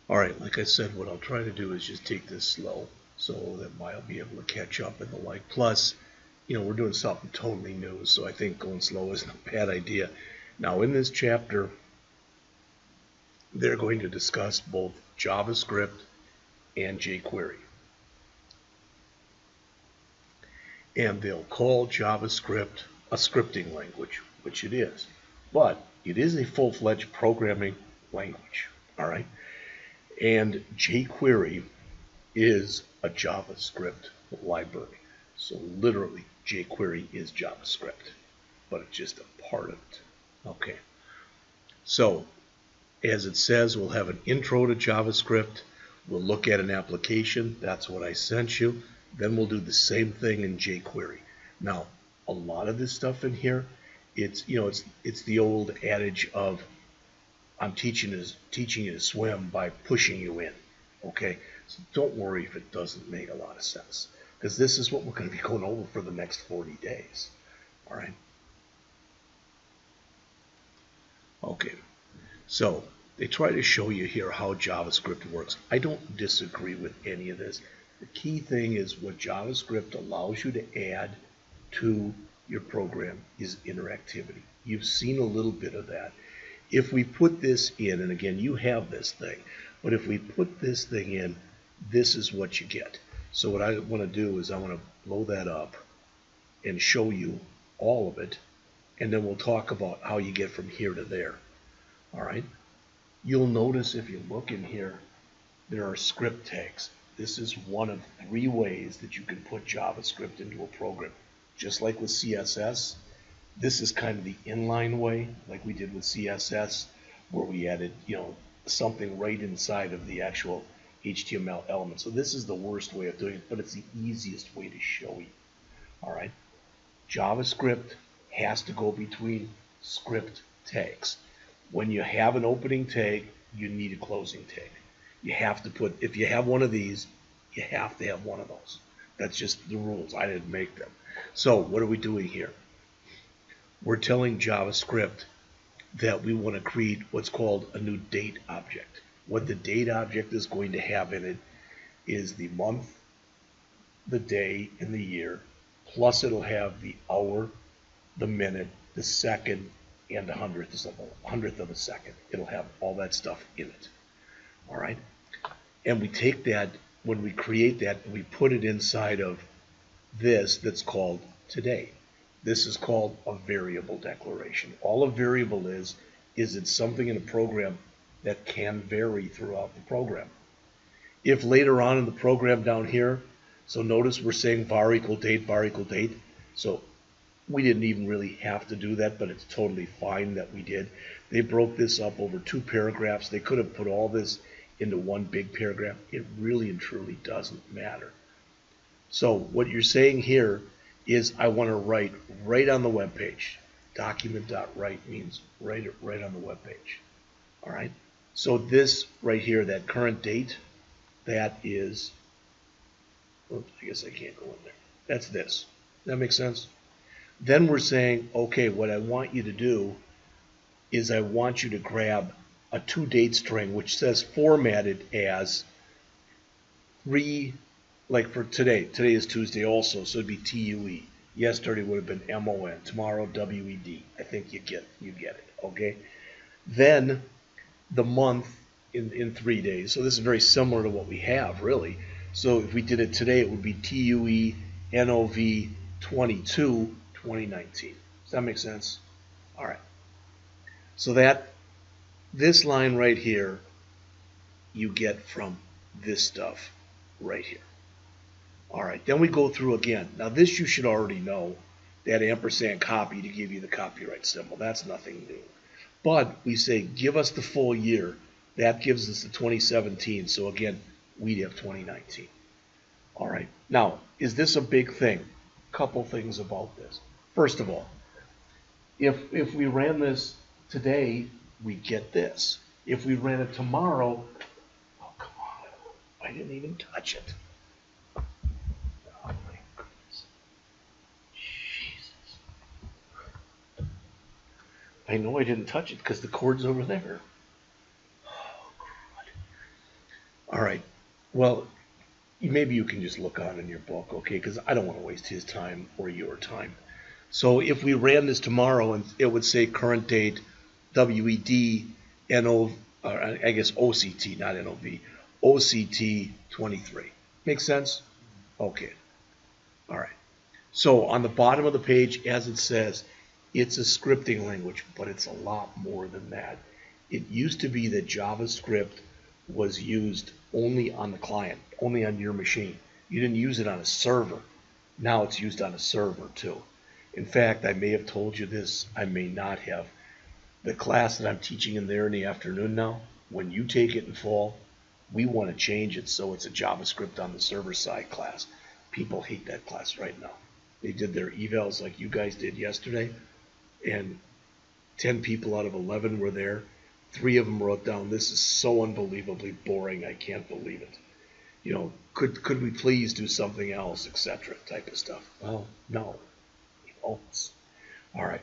Alright, like I said, what I'll try to do is just take this slow so that I'll be able to catch up and the like. Plus, we're doing something totally new, so I think going slow isn't a bad idea. Now, in this chapter, they're going to discuss both JavaScript and jQuery. And they'll call JavaScript a scripting language, which it is. But it is a full-fledged programming language, all right? And jQuery is a JavaScript library. So literally, jQuery is JavaScript, but it's just a part of it. Okay. So, as it says, we'll have an intro to JavaScript. We'll look at an application. That's what I sent you. Then we'll do the same thing in jQuery. Now, a lot of this stuff in here, it's the old adage of I'm teaching you to swim by pushing you in. Okay, so don't worry if it doesn't make a lot of sense, because this is what we're going to be going over for the next 40 days. All right. Okay, so they try to show you here how JavaScript works. I don't disagree with any of this. The key thing is what JavaScript allows you to add to your program is interactivity. You've seen a little bit of that. If we put this in, and again, you have this thing, but if we put this thing in, this is what you get. So what I want to do is I want to blow that up and show you all of it, and then we'll talk about how you get from here to there. All right? You'll notice if you look in here, there are script tags. This is one of 3 ways that you can put JavaScript into a program. Just like with CSS, this is kind of the inline way, like we did with CSS, where we added, something right inside of the actual HTML element. So this is the worst way of doing it, but it's the easiest way to show you. All right? JavaScript has to go between script tags. When you have an opening tag, you need a closing tag. You have to put, if you have one of these, you have to have one of those. That's just the rules. I didn't make them. So what are we doing here? We're telling JavaScript that we want to create what's called a new date object. What the date object is going to have in it is the month, the day, and the year, plus it'll have the hour, the minute, the second, and the hundredth of a second. It'll have all that stuff in it. All right? And we take that, when we create that, and we put it inside of this that's called today. This is called a variable declaration. All a variable is it's something in a program that can vary throughout the program. If later on in the program down here, so notice we're saying var equal date, so we didn't even really have to do that, but it's totally fine that we did. They broke this up over 2 paragraphs. They could have put all this into one big paragraph. It really and truly doesn't matter. So what you're saying here is I want to write right on the web page. Document.write means write on the web page. All right. So this right here, that current date, that is, oops, I guess I can't go in there. That's this. That makes sense? Then we're saying, okay, what I want you to do is I want you to grab a toDate string which says formatted as 3. Like for today is Tuesday also, so it'd be TUE. Yesterday would have been MON. Tomorrow, WED. I think you get it, okay? Then the month in 3 days. So this is very similar to what we have, really. So if we did it today, it would be TUE NOV 22 2019. Does that make sense? All right. So this line right here, you get from this stuff right here. All right, then we go through again. Now this you should already know, that ampersand copy to give you the copyright symbol. That's nothing new. But we say give us the full year. That gives us the 2017. So again, we'd have 2019. All right. Now, is this a big thing? Couple things about this. First of all, if we ran this today, we get this. If we ran it tomorrow, oh come on, I didn't even touch it. I know I didn't touch it because the cord's over there. Oh, God. All right. Well, maybe you can just look on in your book, okay? Because I don't want to waste his time or your time. So if we ran this tomorrow, and it would say current date, WED, NO, I guess OCT, not NOV, OCT 23. Make sense? Okay. All right. So on the bottom of the page, as it says, it's a scripting language, but it's a lot more than that. It used to be that JavaScript was used only on the client, only on your machine. You didn't use it on a server. Now it's used on a server too. In fact, I may have told you this, I may not have. The class that I'm teaching in there in the afternoon now, when you take it in fall, we want to change it so it's a JavaScript on the server side class. People hate that class right now. They did their evals like you guys did yesterday, and 10 people out of 11 were there. 3 of them wrote down, "This is so unbelievably boring, I can't believe it. You know, could we please do something else, etc." type of stuff. Well, no. All right.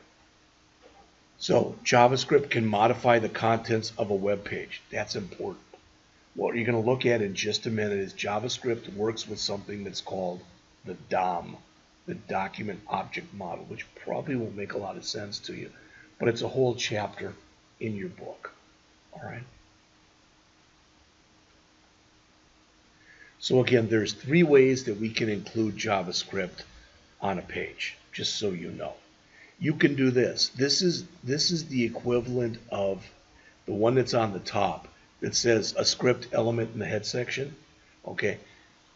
So JavaScript can modify the contents of a web page. That's important. What you're going to look at in just a minute is JavaScript works with something that's called the DOM, the Document Object Model, which probably won't make a lot of sense to you, but it's a whole chapter in your book. All right. So again, there's 3 ways that we can include JavaScript on a page, just so you know. You can do this. This is the equivalent of the one that's on the top that says a script element in the head section. Okay,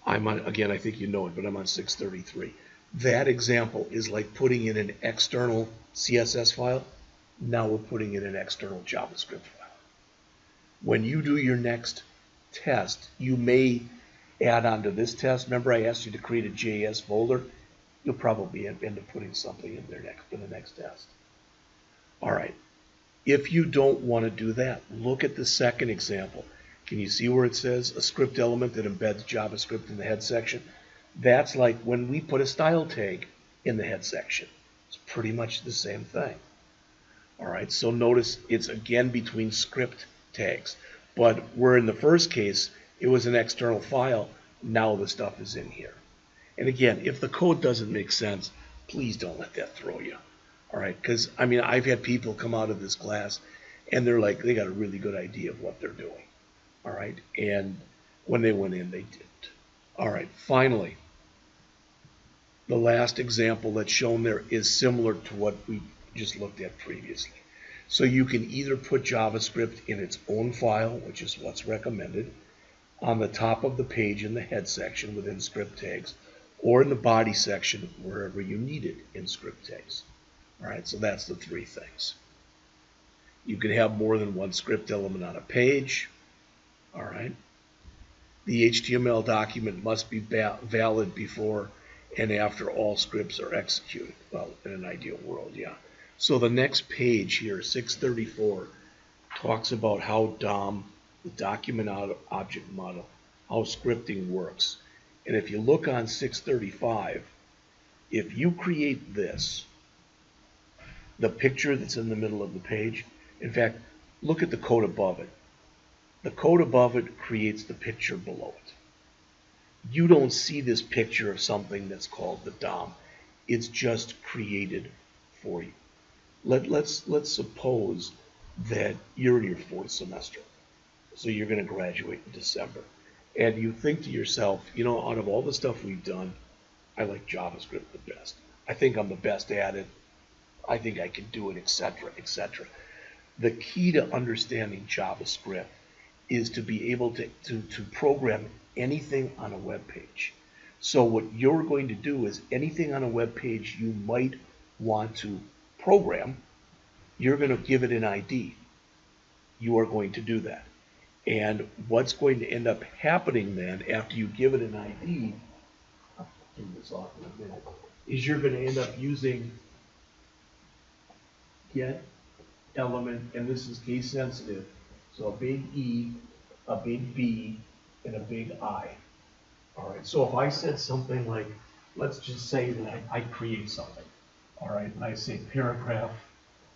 I'm on, again, I think you know it, but I'm on 633. That example is like putting in an external CSS file. Now we're putting in an external JavaScript file. When you do your next test, you may add on to this test. Remember I asked you to create a JS folder? You'll probably end up putting something in there next for the next test. All right. If you don't want to do that, look at the second example. Can you see where it says a script element that embeds JavaScript in the head section? That's like when we put a style tag in the head section. It's pretty much the same thing. All right, so notice it's again between script tags. But where in the first case, it was an external file, now the stuff is in here. And again, if the code doesn't make sense, please don't let that throw you. All right, because I mean, I've had people come out of this class and they're like, they got a really good idea of what they're doing. All right, and when they went in, they didn't. All right, finally, the last example that's shown there is similar to what we just looked at previously. So you can either put JavaScript in its own file, which is what's recommended, on the top of the page in the head section within script tags, or in the body section wherever you need it in script tags. All right, so that's the 3 things. You can have more than one script element on a page. All right. The HTML document must be valid before and after all scripts are executed. Well, in an ideal world, yeah. So the next page here, 634, talks about how DOM, the Document Object Model, how scripting works. And if you look on 635, if you create this, the picture that's in the middle of the page, in fact, look at the code above it. The code above it creates the picture below it. You don't see this picture of something that's called the DOM. It's just created for you. Let's suppose that you're in your 4th semester. So you're going to graduate in December. And you think to yourself, you know, out of all the stuff we've done, I like JavaScript the best. I think I'm the best at it. I think I can do it, etc., etc. The key to understanding JavaScript is to be able to program anything on a web page. So what you're going to do is anything on a web page you might want to program, you're going to give it an ID. You are going to do that. And what's going to end up happening then after you give it an ID, I'll turn this off in a minute, is you're going to end up using get element, and this is case sensitive, so a big E, a big B, and a big I. All right, so if I said something like, let's just say that I create something, all right, and I say paragraph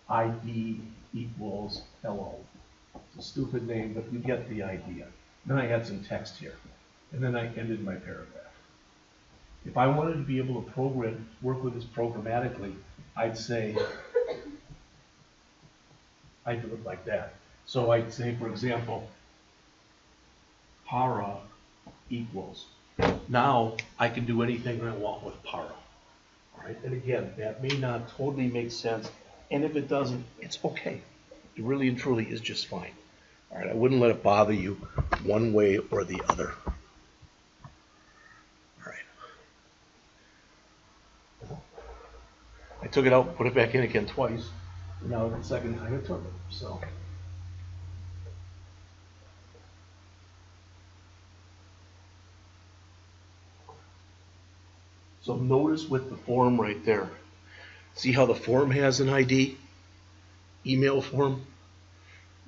ID equals hello. It's a stupid name, but you get the idea. Then I had some text here. And then I ended my paragraph. If I wanted to be able to work with this programmatically, I'd say, I do it like that. So I'd say, for example, para equals. Now I can do anything I want with para. All right, and again, that may not totally make sense, and if it doesn't, it's okay. It really and truly is just fine. All right, I wouldn't let it bother you one way or the other. All right. I took it out, put it back in again twice. Now the second time it took it. So notice with the form right there. See how the form has an ID? Email form.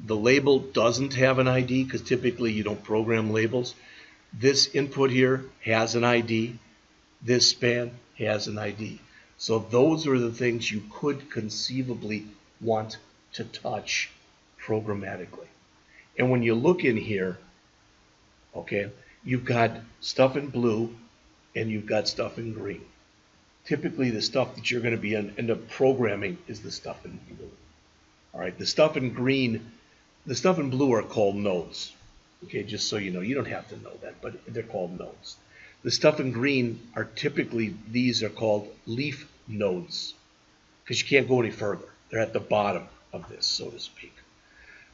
The label doesn't have an ID because typically you don't program labels. This input here has an ID. This span has an ID. So those are the things you could conceivably want to touch programmatically. And when you look in here, okay, you've got stuff in blue and you've got stuff in green. Typically the stuff that you're going to be end up programming is the stuff in blue. All right, the stuff in green, the stuff in blue are called nodes. Okay, just so you know, you don't have to know that, but they're called nodes. The stuff in green are typically, these are called leaf nodes because you can't go any further. They're at the bottom of this, so to speak.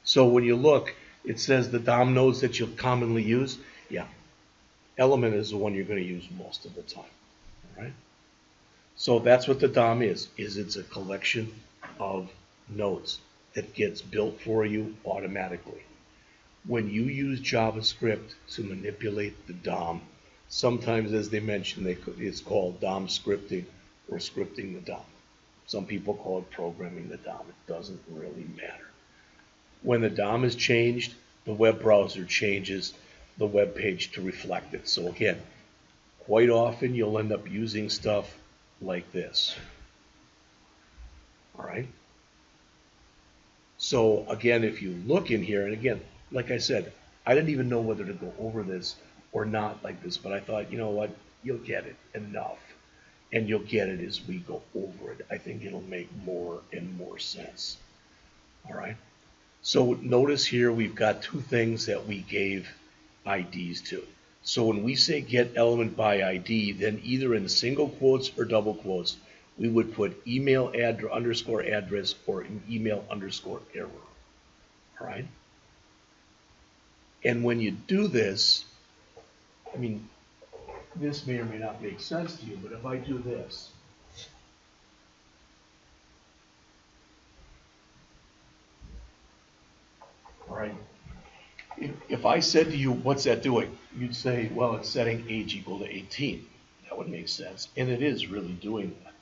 So when you look, it says the DOM nodes that you'll commonly use. Yeah, element is the one you're going to use most of the time. All right. So that's what the DOM is it's a collection of nodes that gets built for you automatically. When you use JavaScript to manipulate the DOM, sometimes, as they mentioned, it's called DOM scripting or scripting the DOM. Some people call it programming the DOM. It doesn't really matter. When the DOM is changed, the web browser changes the web page to reflect it. So again, quite often you'll end up using stuff like this. All right. So again, if you look in here, and again, like I said, I didn't even know whether to go over this or not like this, but I thought, you know what, you'll get it enough, and you'll get it as we go over it. I think it'll make more and more sense. All right. So notice here we've got two things that we gave IDs to. So when we say get element by ID, then either in single quotes or double quotes, we would put email underscore address or email underscore error. All right. And when you do this, I mean, this may or may not make sense to you, but if I do this, all right, if I said to you, what's that doing? You'd say, well, it's setting age equal to 18. That would make sense. And it is really doing that.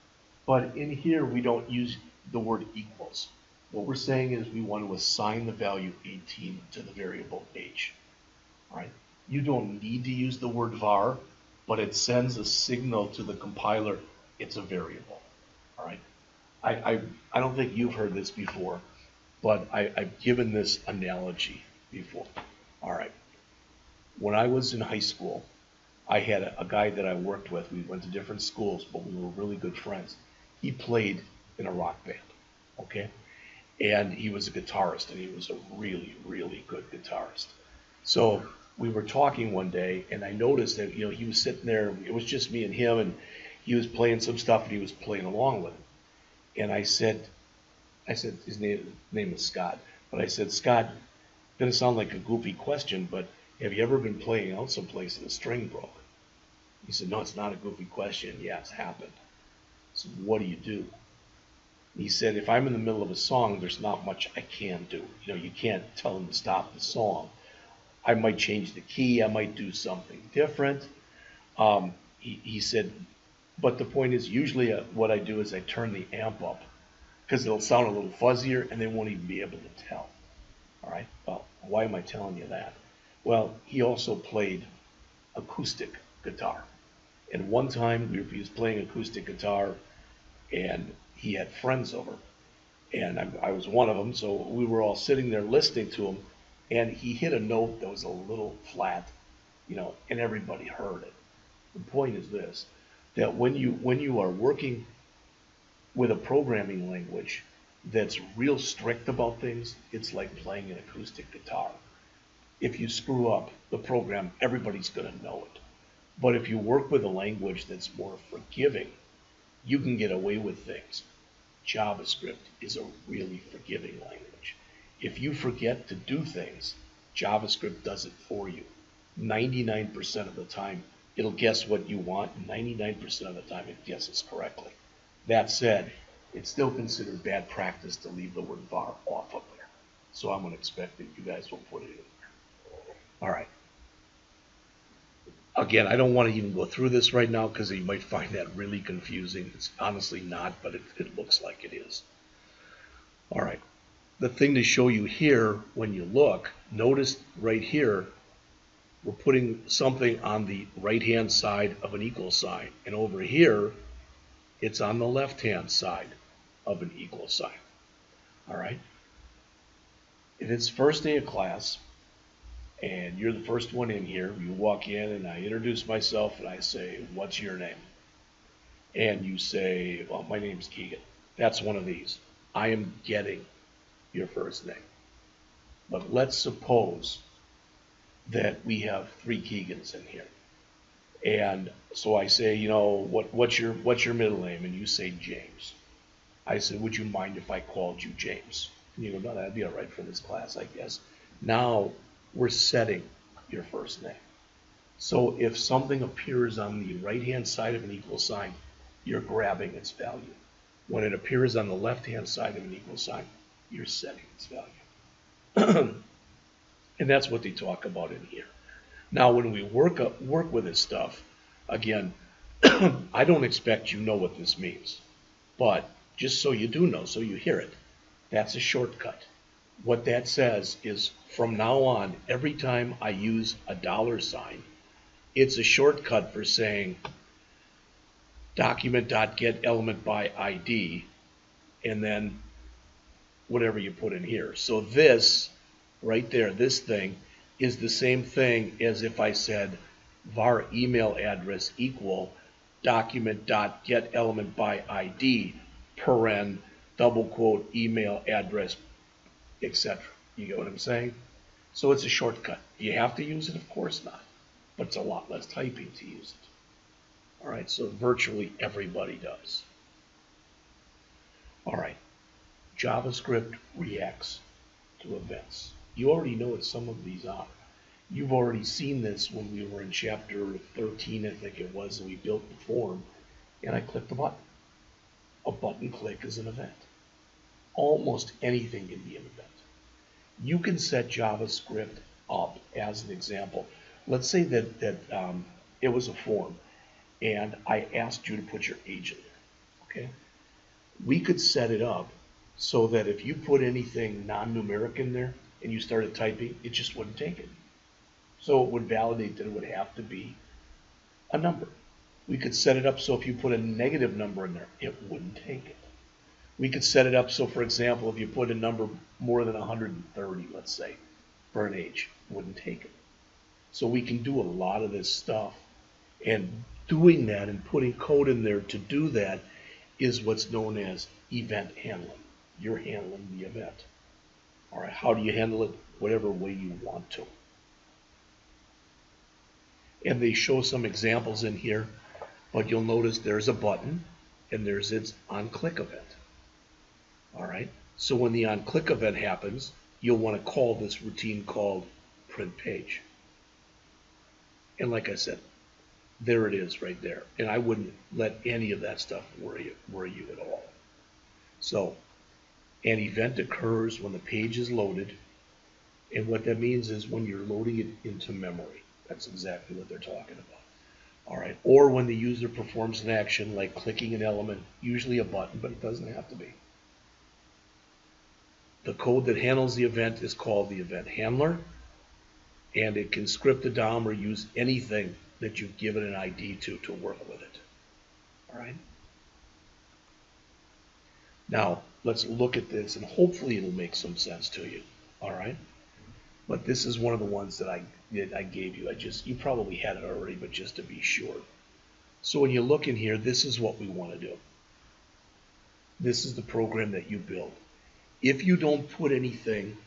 But in here, we don't use the word equals. What we're saying is we want to assign the value 18 to the variable age. All right? You don't need to use the word var, but it sends a signal to the compiler it's a variable. All right? I don't think you've heard this before, but I've given this analogy before. All right. When I was in high school, I had a guy that I worked with. We went to different schools, but we were really good friends. He played in a rock band, okay? And he was a guitarist, and he was a really, really good guitarist. So we were talking one day, and I noticed that, you know, he was sitting there. It was just me and him, and he was playing some stuff, and he was playing along with it. And I said, his name is Scott, but I said, Scott, it's going to sound like a goofy question, but have you ever been playing out someplace and the string broke? He said, no, it's not a goofy question. Yeah, it's happened. I said, what do you do? He said, if I'm in the middle of a song, there's not much I can do. You know, you can't tell him to stop the song. I might change the key. I might do something different. He said, but the point is, usually what I do is I turn the amp up because it'll sound a little fuzzier and they won't even be able to tell. All right, well, why am I telling you that? Well, he also played acoustic guitar. And one time he was playing acoustic guitar and he had friends over. And I was one of them, so we were all sitting there listening to him. and he hit a note that was a little flat, and everybody heard it. The point is this, that when you are working with a programming language that's real strict about things, it's like playing an acoustic guitar. If you screw up the program, everybody's going to know it. But if you work with a language that's more forgiving, you can get away with things. JavaScript is a really forgiving language. If you forget to do things, JavaScript does it for you. 99% of the time, it'll guess what you want, and 99% of the time, it guesses correctly. That said, it's still considered bad practice to leave the word var off of there. So I'm going to expect that you guys will put it in there. All right. Again, I don't want to even go through this right now because you might find that really confusing. It's honestly not, but it looks like it is. All right. The thing to show you here when you look, notice right here, we're putting something on the right-hand side of an equal sign. And over here, it's on the left-hand side of an equal sign. All right. If it's first day of class, and you're the first one in here, you walk in and I introduce myself and I say, what's your name? And you say, well, my name's Keegan. That's one of these. I am getting your first name. But let's suppose that we have 3 Keegans in here. And so I say, what's your middle name? And you say James. I said, would you mind if I called you James? And you go, no, that'd be all right for this class, I guess. Now we're setting your first name. So if something appears on the right-hand side of an equal sign, you're grabbing its value. When it appears on the left-hand side of an equal sign, you're setting its value. And that's what they talk about in here. Now, when we work with this stuff, again, I don't expect you know what this means. But just so you do know, so you hear it, that's a shortcut. What that says is from now on, every time I use a $sign, it's a shortcut for saying document.getElementById and then whatever you put in here. So this right there, this thing, is the same thing as if I said var email address equal document.getElementById paren double quote email address, etc. You get what I'm saying? So it's a shortcut. Do you have to use it? Of course not. But it's a lot less typing to use it. All right, so virtually everybody does. All right, JavaScript reacts to events. You already know what some of these are. You've already seen this when we were in chapter 13, I think it was, and we built the form, and I clicked a button. A button click is an event. Almost anything can be an event. You can set JavaScript up as an example. Let's say that it was a form, and I asked you to put your age in there, okay? We could set it up so that if you put anything non-numeric in there and you started typing, it just wouldn't take it. So it would validate that it would have to be a number. We could set it up so if you put a negative number in there, it wouldn't take it. We could set it up so, for example, if you put a number more than 130, let's say, for an age, it wouldn't take it. So we can do a lot of this stuff. And doing that and putting code in there to do that is what's known as event handling. You're handling the event. All right, how do you handle it? Whatever way you want to. And they show some examples in here, but you'll notice there's a button and there's its on-click event. All right, so when the on-click event happens, you'll want to call this routine called print page. And like I said, there it is right there. And I wouldn't let any of that stuff worry you at all. So an event occurs when the page is loaded. And what that means is when you're loading it into memory. That's exactly what they're talking about. All right, or when the user performs an action like clicking an element, usually a button, but it doesn't have to be. The code that handles the event is called the event handler, and it can script the DOM or use anything that you've given an ID to work with it. All right. Now, let's look at this, and hopefully it'll make some sense to you. All right. but this is one of the ones that I gave you. You probably had it already, but just to be sure. So when you look in here, this is what we want to do. This is the program that you build. If you don't put anything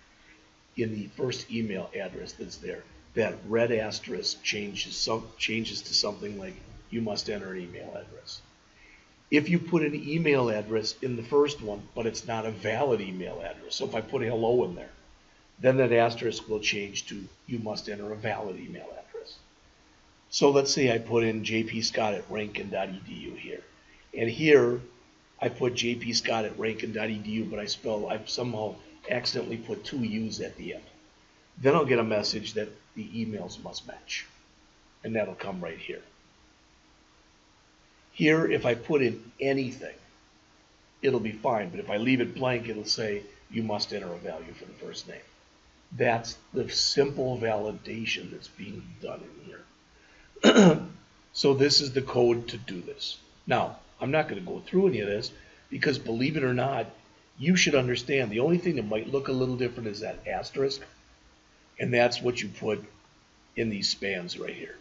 in the first email address that's there, that red asterisk changes to something like you must enter an email address. If you put an email address in the first one, but it's not a valid email address, so if I put hello in there, then that asterisk will change to you must enter a valid email address. So let's say I put in jpscott@rankin.edu here, and here I put jpscott@rankin.edu, but I've somehow accidentally put 2 U's at the end. Then I'll get a message that the emails must match, and that'll come right here. Here, if I put in anything, it'll be fine, but if I leave it blank, it'll say you must enter a value for the first name. That's the simple validation that's being done in here. So this is the code to do this. Now, I'm not going to go through any of this because, believe it or not, you should understand the only thing that might look a little different is that asterisk, and that's what you put in these spans right here.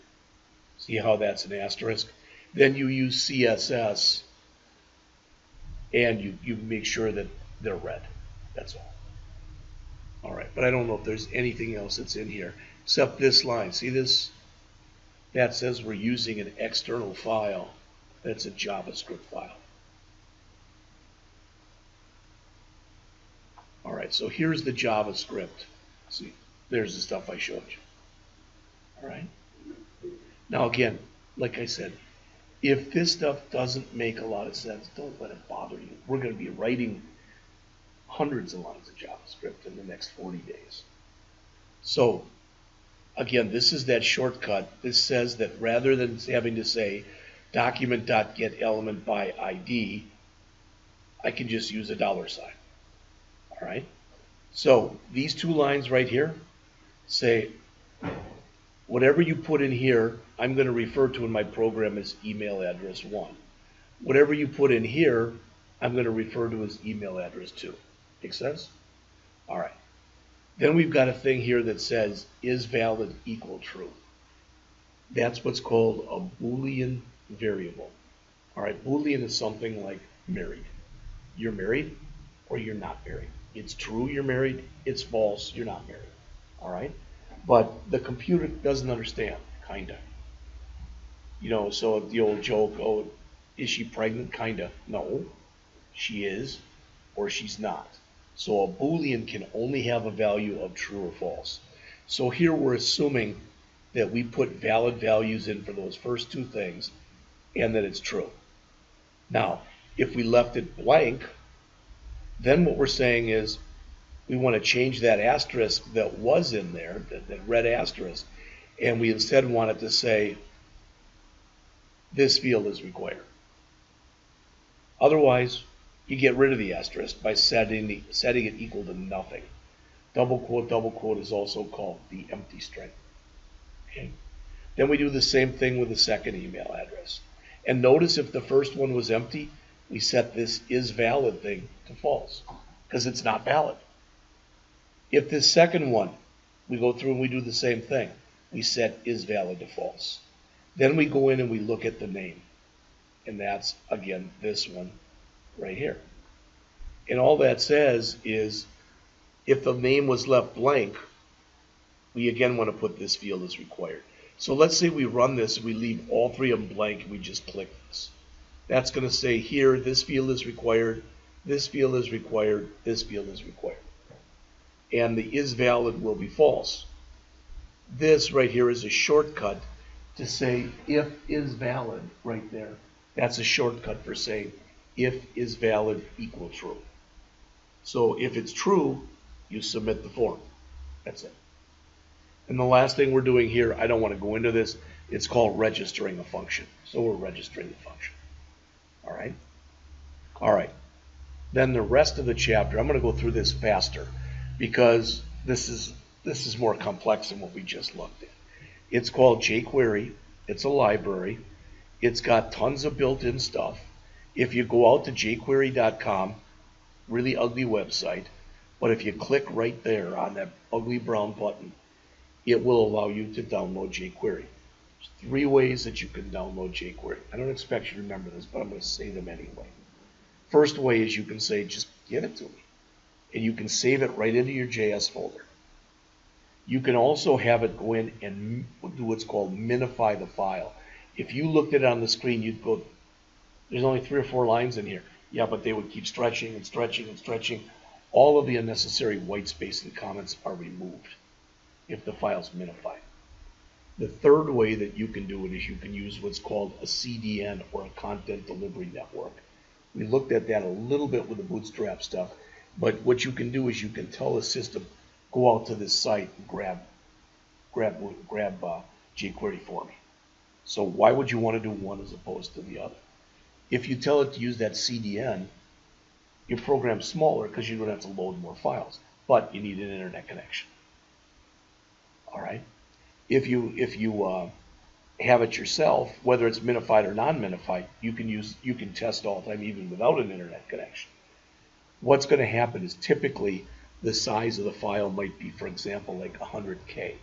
See how that's an asterisk? Then you use CSS and you make sure that they're red. That's all. All right, but I don't know if there's anything else that's in here except this line. See this? That says we're using an external file. That's a JavaScript file. All right, so here's the JavaScript. See, there's the stuff I showed you. All right. Now again, like I said, if this stuff doesn't make a lot of sense, don't let it bother you. We're going to be writing hundreds of lines of JavaScript in the next 40 days. So again, this is that shortcut. This says that rather than having to say document.getElement by ID, I can just use a $sign. All right. So these 2 lines right here say whatever you put in here, I'm going to refer to in my program as email address 1. Whatever you put in here, I'm going to refer to as email address 2. Make sense? All right. Then we've got a thing here that says is valid equal true. That's what's called a Boolean variable. All right. Boolean is something like married. You're married or you're not married. It's true you're married. It's false you're not married. All right. But the computer doesn't understand, kinda. You know, so the old joke, oh, is she pregnant? Kinda. No, she is, or she's not. So a Boolean can only have a value of true or false. So here we're assuming that we put valid values in for those first 2 things, and that it's true. Now, if we left it blank, then what we're saying is, we want to change that asterisk that was in there, that red asterisk, and we instead want it to say this field is required. Otherwise, you get rid of the asterisk by setting it equal to nothing. Double quote is also called the empty string. Okay. Then we do the same thing with the second email address. And notice if the first one was empty, we set this is valid thing to false because it's not valid. If this second one, we go through and we do the same thing. We set is valid to false. Then we go in and we look at the name. And that's, again, this one right here. And all that says is if the name was left blank, we again want to put this field as required. So let's say we run this and we leave all 3 of them blank and we just click this. That's going to say here, this field is required, this field is required, this field is required. And the is valid will be false. This right here is a shortcut to say if is valid right there. That's a shortcut for saying if is valid equal true. So if it's true, you submit the form. That's it. And the last thing we're doing here, I don't want to go into this, it's called registering a function. So we're registering the function. All right? All right. Then the rest of the chapter, I'm going to go through this faster because this is more complex than what we just looked at. It's called jQuery. It's a library. It's got tons of built-in stuff. If you go out to jQuery.com, really ugly website, But if you click right there on that ugly brown button, it will allow you to download jQuery. There's 3 ways that you can download jQuery. I don't expect you to remember this, but I'm going to say them anyway. First way is you can say, just give it to me. And you can save it right into your JS folder. You can also have it go in and do what's called minify the file. If you looked at it on the screen, you'd go, there's only 3 or 4 lines in here. Yeah, but they would keep stretching and stretching and stretching. All of the unnecessary white space and comments are removed if the file's minified. The third way that you can do it is you can use what's called a CDN, or a content delivery network. We looked at that a little bit with the Bootstrap stuff, but what you can do is you can tell the system, go out to this site and grab jQuery for me. So why would you want to do one as opposed to the other? If you tell it to use that CDN, your program's smaller because you don't have to load more files, but you need an internet connection. All right. If you have it yourself, whether it's minified or non-minified, you can test all the time even without an internet connection. What's going to happen is typically the size of the file might be, for example, like 100K.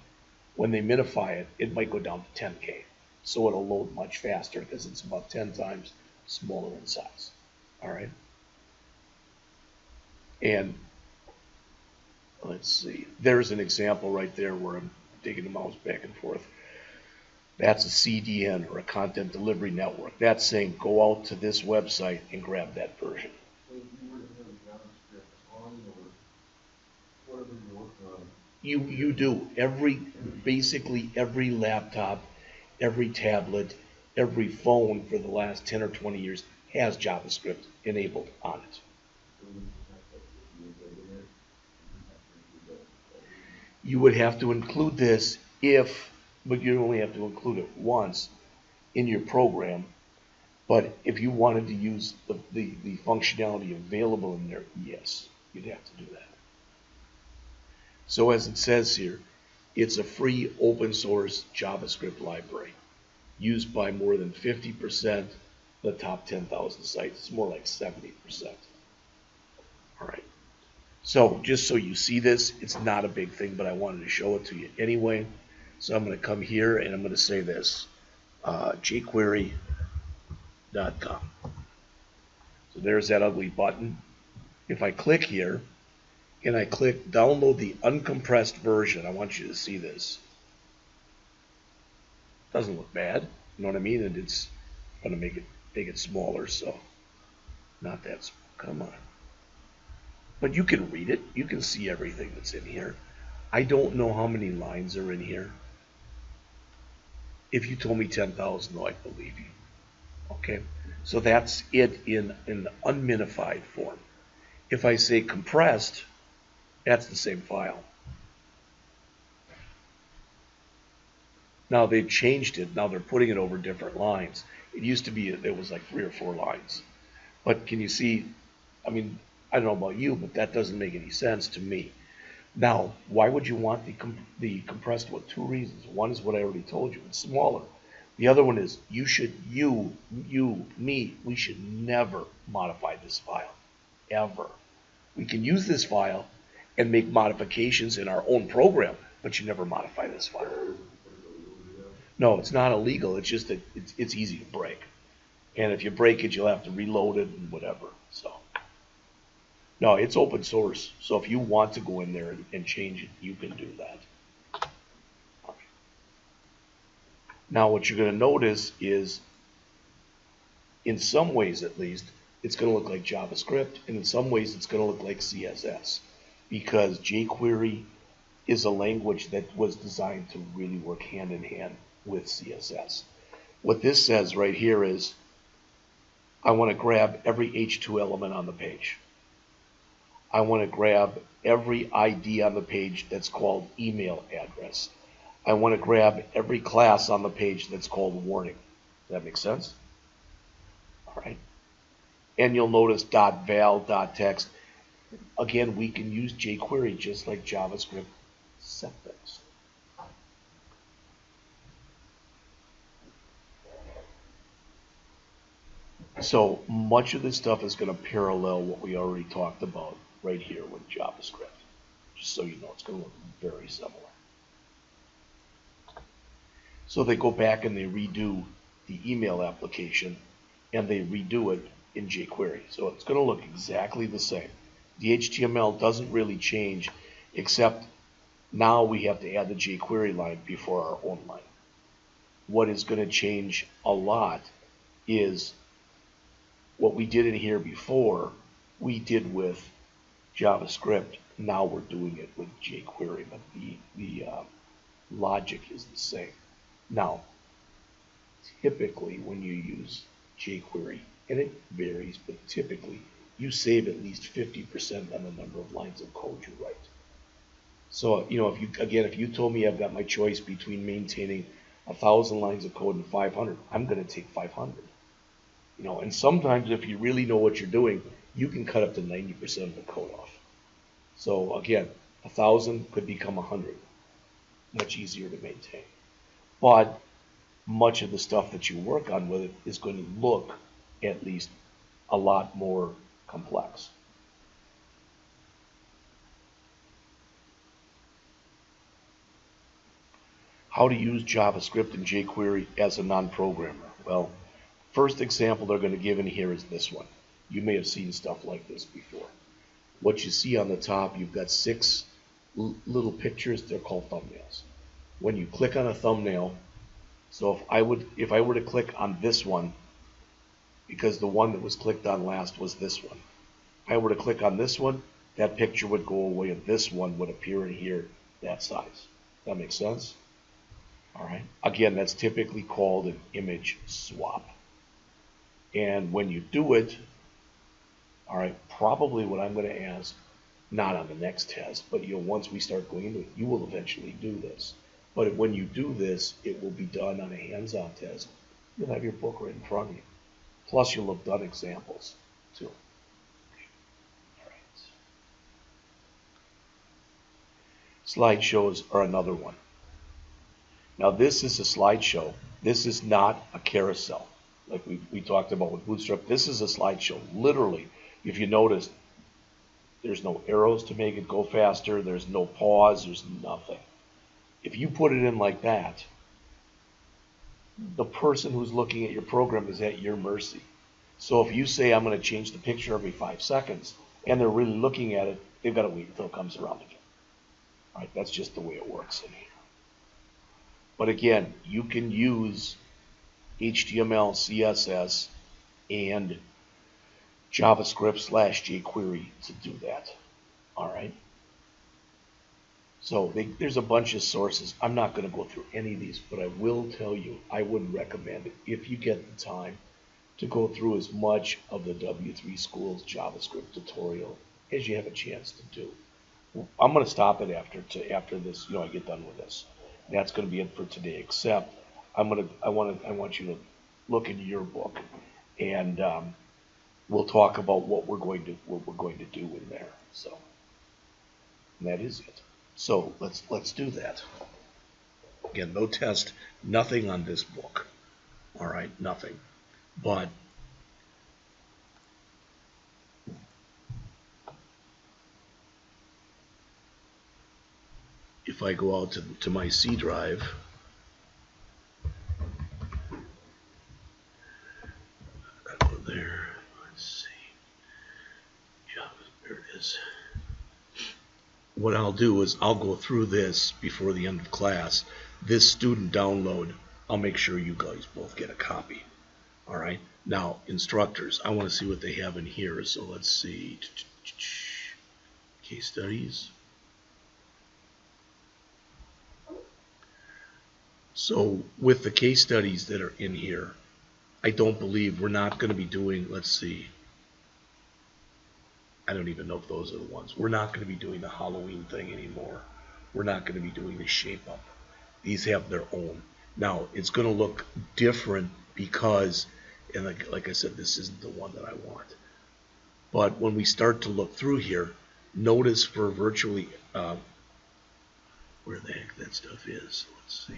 When they minify it, it might go down to 10K. So it'll load much faster because it's about 10 times smaller in size. All right. And let's see, there's an example right there where I'm taking the mouse back and forth. That's a CDN, or a content delivery network. That's saying go out to this website and grab that version. So if you were to have JavaScript on, or whatever you're working on, you do. Basically every laptop, every tablet, every phone for the last 10 or 20 years has JavaScript enabled on it. You would have to include this but you only have to include it once in your program. But if you wanted to use the functionality available in there, yes, you'd have to do that. So as it says here, it's a free open source JavaScript library used by more than 50% of the top 10,000 sites. It's more like 70%. All right. So just so you see this, it's not a big thing, but I wanted to show it to you anyway. So I'm going to come here and I'm going to say this, jQuery.com. So there's that ugly button. If I click here and I click download the uncompressed version, I want you to see this. Doesn't look bad, you know what I mean? And it's going to make it smaller, so not that small. Come on. But you can read it. You can see everything that's in here. I don't know how many lines are in here. If you told me 10,000, though, I'd believe you. Okay, so that's it in the unminified form. If I say compressed, that's the same file. Now they've changed it. Now they're putting it over different lines. It used to be, it was like 3 or 4 lines. But can you see, I mean, I don't know about you, but that doesn't make any sense to me. Now, why would you want the compressed one? 2 reasons. One is what I already told you, it's smaller. The other one is we should never modify this file, ever. We can use this file and make modifications in our own program, but you never modify this file. No, it's not illegal. It's just that it's easy to break. And if you break it, you'll have to reload it and whatever. So, no, it's open source. So if you want to go in there and change it, you can do that. Now, what you're going to notice is, in some ways at least, it's going to look like JavaScript, and in some ways it's going to look like CSS, because jQuery is a language that was designed to really work hand in hand with CSS. What this says right here is, I want to grab every H2 element on the page. I want to grab every ID on the page that's called email address. I want to grab every class on the page that's called warning. Does that make sense? All right. And you'll notice .val, .text. Again, we can use jQuery just like JavaScript set things. So much of this stuff is going to parallel what we already talked about right here with JavaScript. Just so you know, it's going to look very similar. So they go back and they redo the email application, and they redo it in jQuery. So it's going to look exactly the same. The HTML doesn't really change, except now we have to add the jQuery line before our own line. What is going to change a lot is what we did in here before, we did with JavaScript. Now we're doing it with jQuery, but the logic is the same. Now, typically when you use jQuery, and it varies, but typically you save at least 50% on the number of lines of code you write. So, if you told me I've got my choice between maintaining 1,000 lines of code and 500, I'm going to take 500. And sometimes if you really know what you're doing, you can cut up to 90% of the code off. So again, 1,000 could become 100. Much easier to maintain. But much of the stuff that you work on with it is going to look at least a lot more complex. How to use JavaScript and jQuery as a non-programmer. Well, first example they're going to give in here is this one. You may have seen stuff like this before. What you see on the top, you've got 6 little pictures. They're called thumbnails. When you click on a thumbnail, so if I were to click on this one, because the one that was clicked on last was this one, if I were to click on this one, that picture would go away and this one would appear in here that size. That makes sense? All right. Again, that's typically called an image swap. And when you do it, all right, probably what I'm going to ask, not on the next test, but once we start going into it, you will eventually do this. But when you do this, it will be done on a hands-on test. You'll have your book right in front of you. Plus, you'll have done examples too. Okay. All right. Slideshows are another one. Now, this is a slideshow. This is not a carousel like we talked about with Bootstrap. This is a slideshow. Literally, if you notice, there's no arrows to make it go faster. There's no pause. There's nothing. If you put it in like that, the person who's looking at your program is at your mercy. So if you say, I'm going to change the picture every 5 seconds, and they're really looking at it, they've got to wait until it comes around again. All right, that's just the way it works in here. But again, you can use HTML, CSS, and JavaScript / jQuery to do that. All right. So there's a bunch of sources. I'm not going to go through any of these, but I will tell you, I would recommend it if you get the time to go through as much of the W3 Schools JavaScript tutorial as you have a chance to do. I'm going to stop it after this. I get done with this. That's going to be it for today. Except I want you to look into your book, and we'll talk about what we're going to do in there. So that is it. So let's do that. Again, no test, nothing on this book. All right, nothing. But if I go out to my C drive, go there. Let's see. Yeah, there it is. What I'll do is I'll go through this before the end of class. This student download, I'll make sure you guys both get a copy. All right. Now, instructors, I want to see what they have in here. So let's see. Case studies. So with the case studies that are in here, I don't believe we're not going to be doing, let's see. I don't even know if those are the ones. We're not going to be doing the Halloween thing anymore. We're not going to be doing the shape up. These have their own. Now, it's going to look different because, and like I said, this isn't the one that I want. But when we start to look through here, notice for virtually, where the heck that stuff is. Let's see.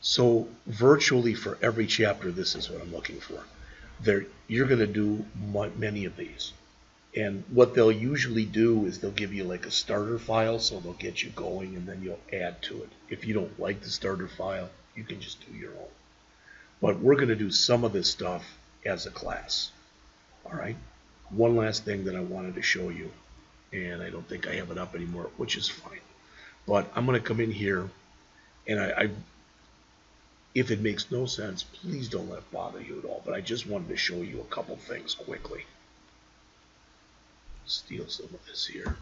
So virtually for every chapter, this is what I'm looking for. You're going to do many of these. And what they'll usually do is they'll give you like a starter file, so they'll get you going, and then you'll add to it. If you don't like the starter file, you can just do your own. But we're going to do some of this stuff as a class. All right? One last thing that I wanted to show you, and I don't think I have it up anymore, which is fine. But I'm going to come in here, and if it makes no sense, please don't let it bother you at all. But I just wanted to show you a couple things quickly. Steal some of this here.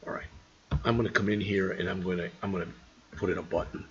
All right, I'm going to come in here and I'm going to put in a button.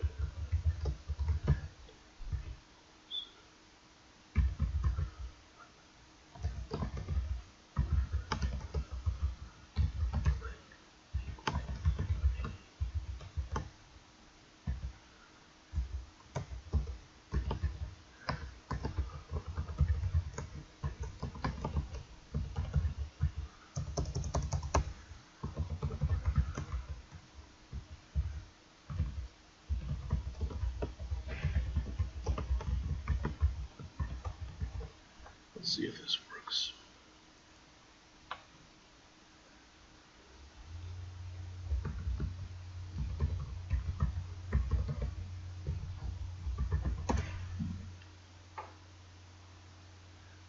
Let's see if this works.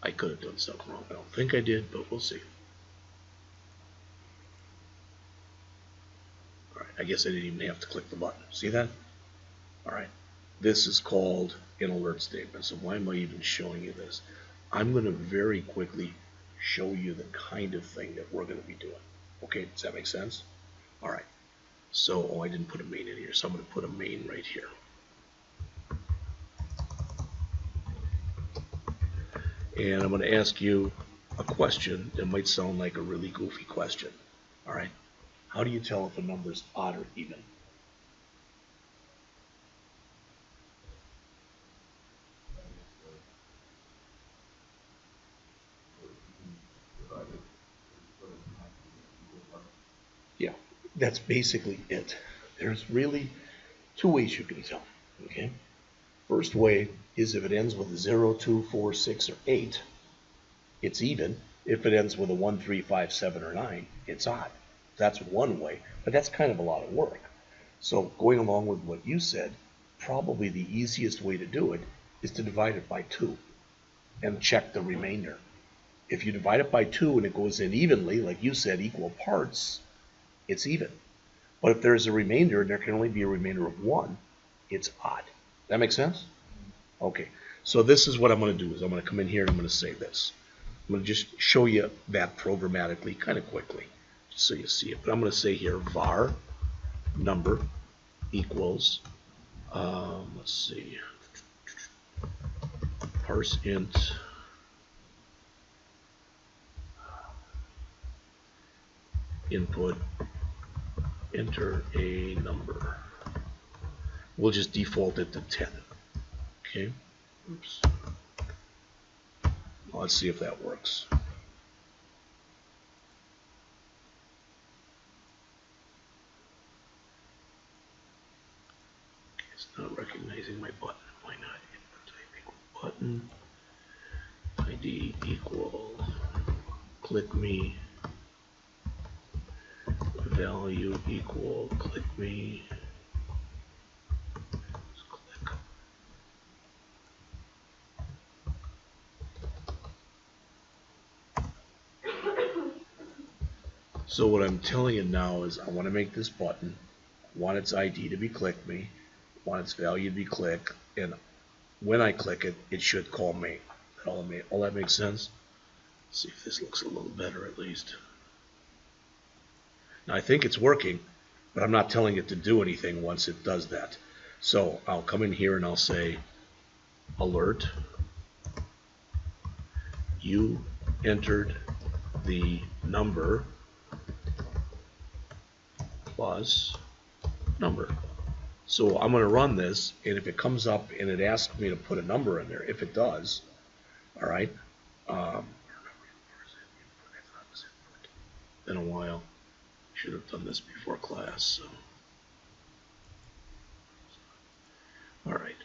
I could have done something wrong. I don't think I did, but we'll see. All right, I guess I didn't even have to click the button. See that? All right. This is called an alert statement. So why am I even showing you this? I'm going to very quickly show you the kind of thing that we're going to be doing. Okay, does that make sense? All right. So, oh, I didn't put a main in here, so I'm going to put a main right here. And I'm going to ask you a question that might sound like a really goofy question. All right. How do you tell if a number is odd or even? Yeah, that's basically it. There's really two ways you can tell. Okay. First way is if it ends with a 0, 2, 4, 6, or 8, it's even. If it ends with a 1, 3, 5, 7, or 9, it's odd. That's one way, but that's kind of a lot of work. So going along with what you said, probably the easiest way to do it is to divide it by 2 and check the remainder. If you divide it by 2 and it goes in evenly, like you said, equal parts, it's even. But if there's a remainder and there can only be a remainder of 1, it's odd. That make sense? Okay, so this is what I'm going to do is I'm going to come in here and I'm going to say this. I'm going to just show you that programmatically kind of quickly just so you see it. But I'm going to say here var number equals, let's see, parse int input, enter a number. We'll just default it to 10. Okay. Oops. Well, let's see if that works. It's not recognizing my button. Why not? Input type equal button. ID equal click me. Value equal click me. Click. So what I'm telling you now is I want to make this button. I want its ID to be click me. I want its value to be click. And when I click it, it should call me. All that makes sense? Let's see if this looks a little better at least. Now I think it's working, but I'm not telling it to do anything once it does that. So I'll come in here and I'll say alert. You entered the number plus number. So I'm going to run this, and if it comes up and it asks me to put a number in there, if it does, all right, been a while. Should have done this before class. So. All right.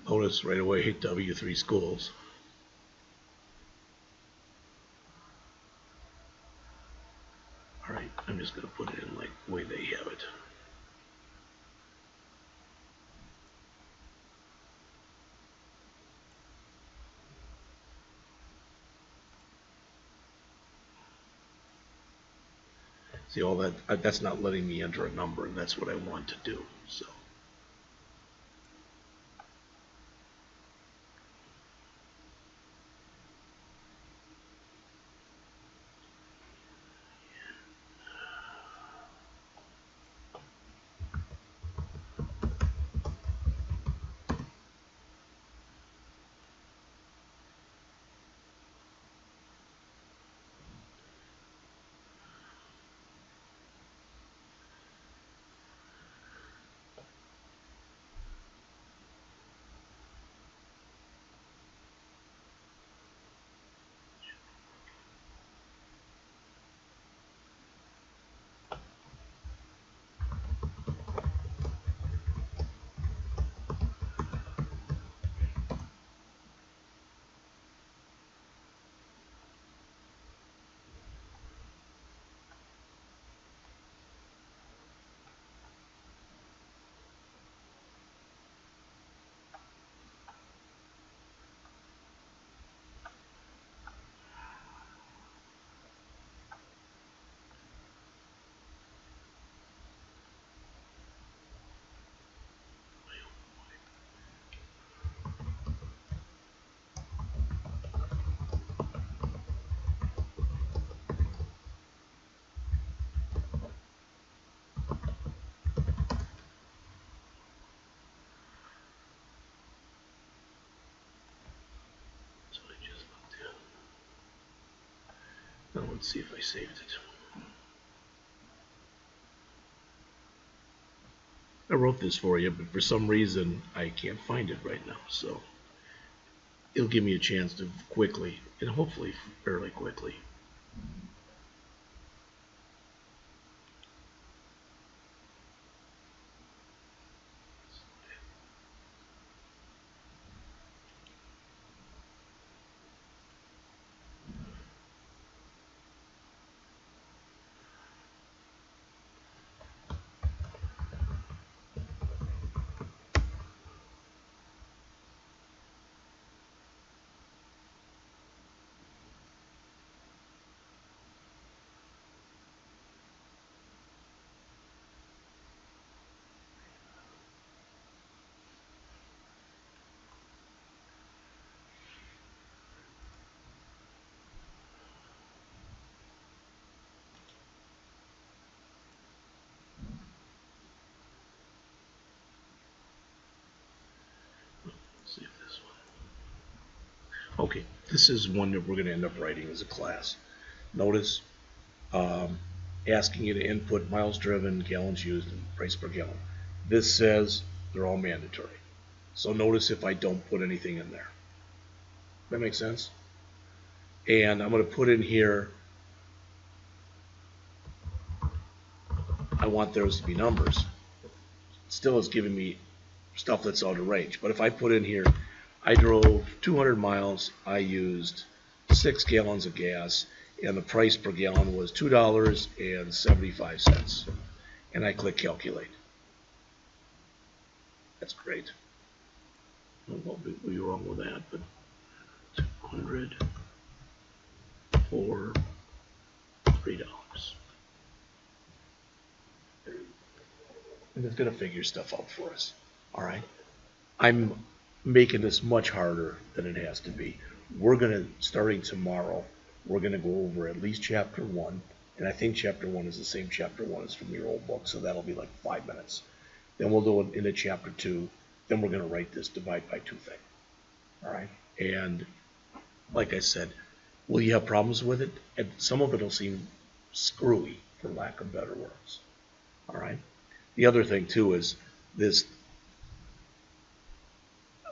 Notice right away W3 schools. All right, I'm just going to put it in like the way they have it. See, all that's not letting me enter a number, and that's what I want to do. So. Now let's see if I saved it. I wrote this for you, but for some reason I can't find it right now, so it'll give me a chance to quickly, and hopefully fairly quickly. Let's see if this one. Okay, this is one that we're going to end up writing as a class. Notice asking you to input miles driven, gallons used, and price per gallon. This says they're all mandatory. So notice if I don't put anything in there. That makes sense? And I'm going to put in here, I want those to be numbers. Still is giving me stuff that's out of range. But if I put in here, I drove 200 miles, I used 6 gallons of gas, and the price per gallon was $2.75. And I click calculate. That's great. What would be wrong with that? But 200 for $3. And it's going to figure stuff out for us. All right. I'm making this much harder than it has to be. We're going to, starting tomorrow, we're going to go over at least chapter 1. And I think chapter 1 is the same chapter 1 as from your old book, so that'll be like 5 minutes. Then we'll do it into chapter 2. Then we're going to write this divide by 2 thing. All right. And like I said, will you have problems with it? And some of it will seem screwy, for lack of better words. All right. The other thing too is this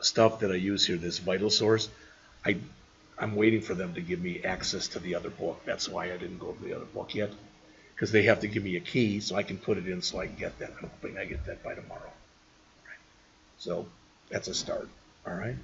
stuff that I use here, this vital source. I'm waiting for them to give me access to the other book. That's why I didn't go to the other book yet, because they have to give me a key so I can put it in so I can get that. I'm hoping I get that by tomorrow. Right. So that's a start. All right.